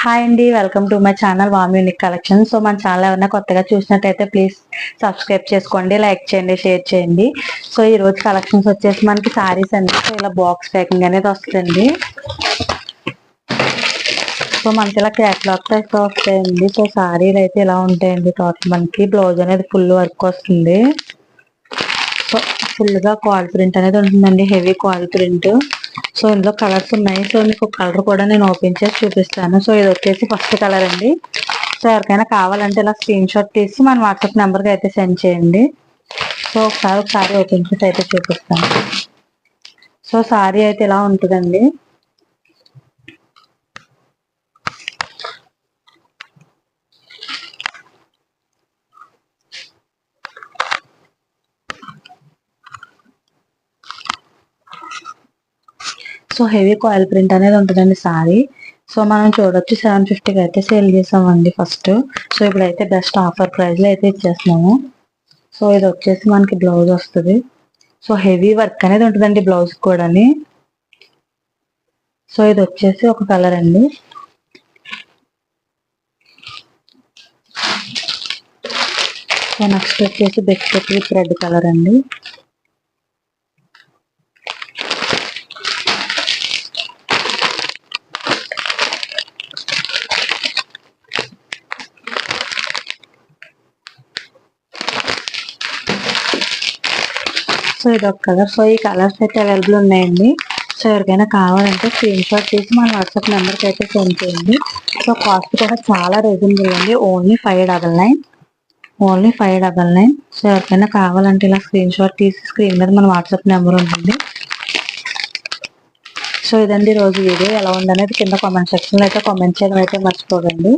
Hi అండి, welcome to my channel warm unique collection. So మన channel ఎవరైనా కొత్తగా చూసినట్టయితే ప్లీజ్ సబ్స్క్రైబ్ చేసుకోండి, లైక్ చేయండి, షేర్ చేయండి. సో ఈ రోజు కలెక్షన్స్ వచ్చేసి మనకి సారీస్ అండి. సో ఇలా బాక్స్ ప్యాకింగ్ అనేది వస్తుంది. సో మనకి ఇలా క్యాట్లాగ్ టైప్ వస్తాయండి. సో సారీలు అయితే ఇలా ఉంటాయండి. టోటల్ మనకి బ్లౌజ్ అనేది ఫుల్ వర్క్ వస్తుంది. సో ఫుల్ గా క్వాల్ ప్రింట్ అనేది ఉంటుందండి, హెవీ క్వాల్ ప్రింట్. సో ఇందులో కలర్స్ ఉన్నాయి. సో మీకు కలర్ కూడా నేను ఓపెన్ చేసి చూపిస్తాను. సో ఇది వచ్చేసి ఫస్ట్ కలర్ అండి. సో ఎవరికైనా కావాలంటే ఇలా స్క్రీన్ షాట్ తీసి మన వాట్సాప్ నెంబర్కి అయితే సెండ్ చేయండి. సో ఒకసారి ఓపెన్ చేసి అయితే చూపిస్తాను. సో సారీ అయితే ఇలా ఉంటుందండి. సో హెవీ కాయిల్ ప్రింట్ అనేది ఉంటుందండి సారీ. సో మనం చూడొచ్చు 750కి అయితే సేల్ చేసామండి ఫస్ట్. సో ఇప్పుడైతే బెస్ట్ ఆఫర్ ప్రైస్ లో అయితే ఇచ్చేస్తున్నాము. సో ఇది వచ్చేసి మనకి బ్లౌజ్ వస్తుంది. సో హెవీ వర్క్ అనేది ఉంటుందండి బ్లౌజ్ కూడా. సో ఇది వచ్చేసి ఒక కలర్ అండి. సో నెక్స్ట్ వచ్చేసి బిస్కెట్ విత్ రెడ్ కలర్ అండి. సో ఇది ఒక కలర్. సో ఈ కలర్స్ అయితే అవైలబుల్ ఉన్నాయండి. సో ఎవరికైనా కావాలంటే స్క్రీన్ షాట్ తీసి మన వాట్సాప్ నెంబర్కి అయితే సెండ్ చేయండి. సో కాస్ట్ కూడా చాలా రీజనబుల్ అండి, ఓన్లీ 599. ఓన్లీ 599. సో ఎవరికైనా కావాలంటే ఇలా స్క్రీన్ షాట్ తీసి స్క్రీన్ మీద మన వాట్సాప్ నెంబర్ ఉంటుంది. సో ఇదండి రోజు వీడియో. ఎలా ఉందనేది కింద కామెంట్ సెక్షన్లో అయితే కామెంట్ చేయడం అయితే మర్చిపోకండి.